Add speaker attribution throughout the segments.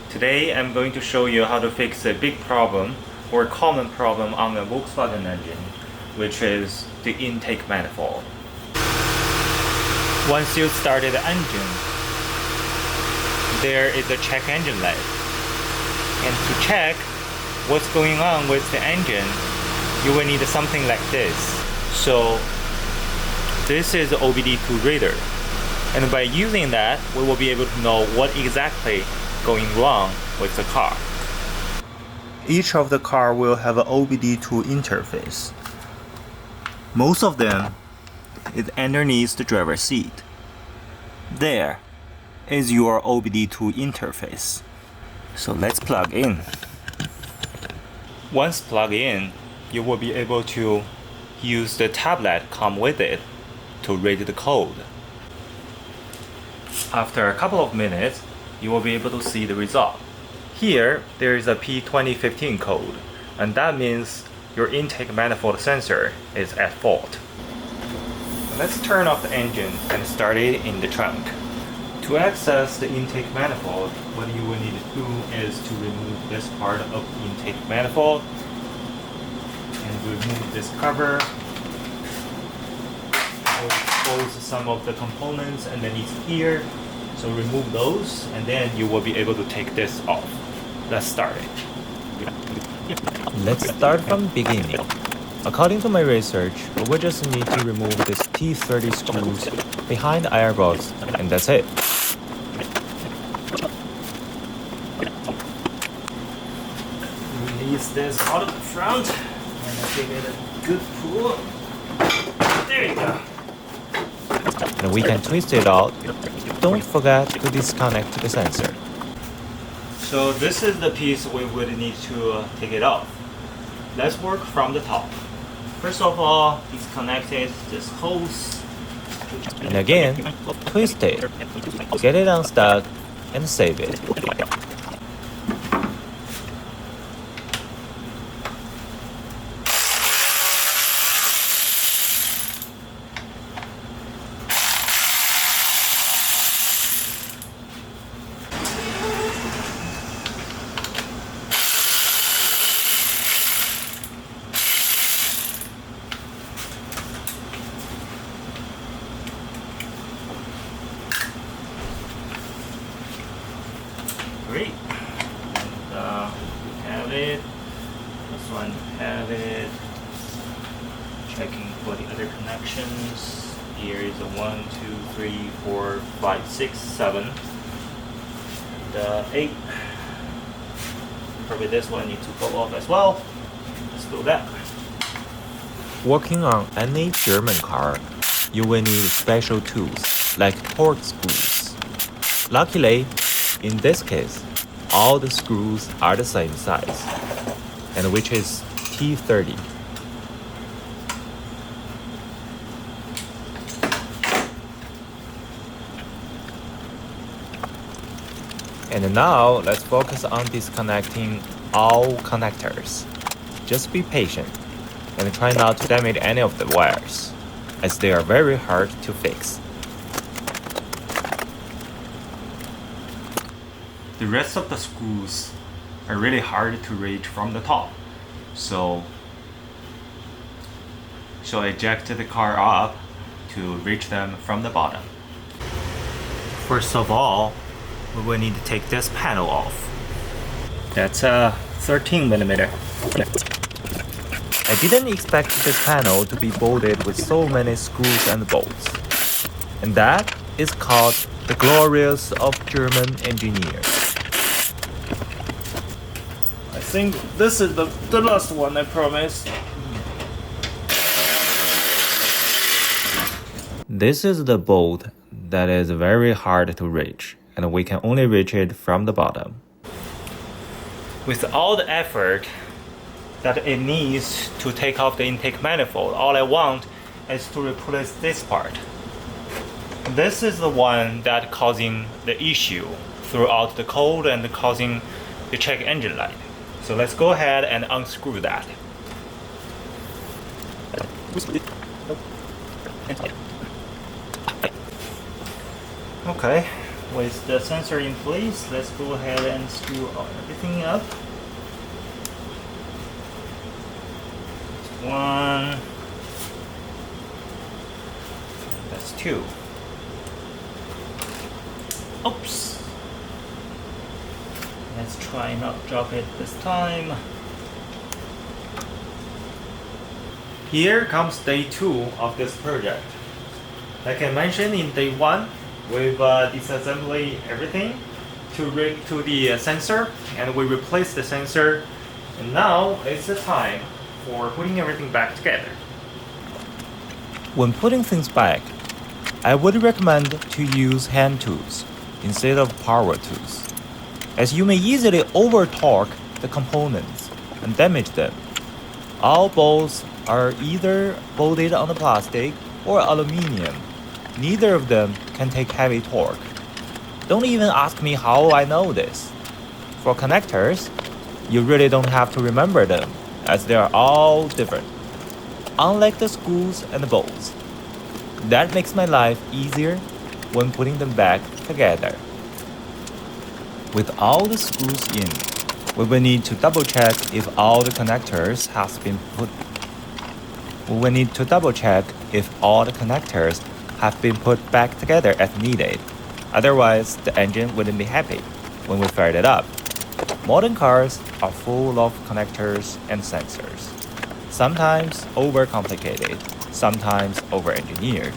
Speaker 1: Today I'm going to show you how to fix a big problem or common problem on a Volkswagen engine, which is the intake manifold. Once you started the engine, there is a check engine light. And to check what's going on with the engine, you will need something like this. So this is the OBD2 reader. And by using that, we will be able to know what exactly going wrong with the car. Each of the car will have an OBD2 interface. Most of them is underneath the driver's seat. There is your OBD2 interface. So let's plug in. Once plugged in, you will be able to use the tablet come with it to read the code. After a couple of minutes, you will be able to see the result. Here, there is a P2015 code, and that means your intake manifold sensor is at fault. Let's turn off the engine and start it in the trunk. To access the intake manifold, what you will need to do is to remove this part of the intake manifold and remove this cover. I will expose some of the components underneath here. So remove those, and then you will be able to take this off. Let's start it.
Speaker 2: Let's start from the beginning. According to my research, we just need to remove these T30 screws behind the airbox, and that's it.
Speaker 1: Release this out of the front, and give it a good pull. There you go.
Speaker 2: And we can twist it out. Don't forget to disconnect the sensor.
Speaker 1: So this is the piece we would need to take it off. Let's work from the top. First of all, disconnect this hose.
Speaker 2: And again, twist it. Get it unstuck and save it.
Speaker 1: Great. And we have it. This one have it. Checking for the other connections. Here is a 1, 2, 3, 4, 5, 6, 7, and 8. Probably this one needs to go off as well. Let's do that.
Speaker 2: Working on any German car, you will need special tools like torque screws. Luckily, in this case, all the screws are the same size, and which is T30. And now let's focus on disconnecting all connectors. Just be patient and try not to damage any of the wires, as they are very hard to fix.
Speaker 1: The rest of the screws are really hard to reach from the top. So eject the car up to reach them from the bottom. First of all, we will need to take this panel off. That's a 13mm.
Speaker 2: I didn't expect this panel to be bolted with so many screws and bolts. And that is called the glorious of German engineers.
Speaker 1: I think this is the last one, I promise.
Speaker 2: This is the bolt that is very hard to reach, and we can only reach it from the bottom.
Speaker 1: With all the effort that it needs to take off the intake manifold, all I want is to replace this part. This is the one that causing the issue throughout the code and causing the check engine light. So let's go ahead and unscrew that. Okay, With the sensor in place, let's go ahead and screw everything up. One. That's two. Oops. Let's try not drop it this time. Here comes day 2 of this project. Like I mentioned in day 1, we've disassembly everything to rig to the sensor, and we replace the sensor. And now it's the time for putting everything back together.
Speaker 2: When putting things back, I would recommend to use hand tools instead of power tools, as you may easily over-torque the components and damage them. All bolts are either bolted on the plastic or aluminum. Neither of them can take heavy torque. Don't even ask me how I know this. For connectors, you really don't have to remember them, as they are all different, unlike the screws and the bolts. That makes my life easier when putting them back together. With all the screws in, we will need to double check if all the connectors have been put. We will need to double check if all the connectors have been put back together as needed. Otherwise, the engine wouldn't be happy when we fired it up. Modern cars are full of connectors and sensors, sometimes overcomplicated, sometimes over-engineered.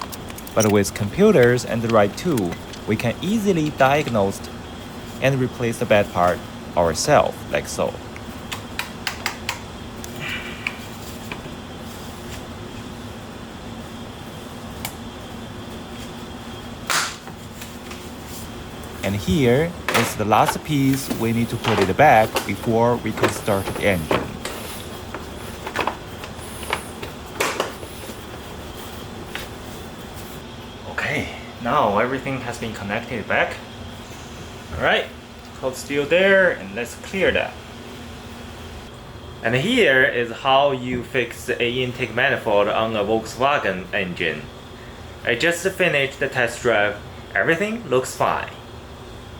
Speaker 2: But with computers and the right tool, we can easily diagnose and replace the bad part ourselves, like so. And here is the last piece we need to put it back before we can start the engine.
Speaker 1: Okay, now everything has been connected back. Alright, hold still there and let's clear that. And here is how you fix a intake manifold on a Volkswagen engine. I just finished the test drive. Everything looks fine.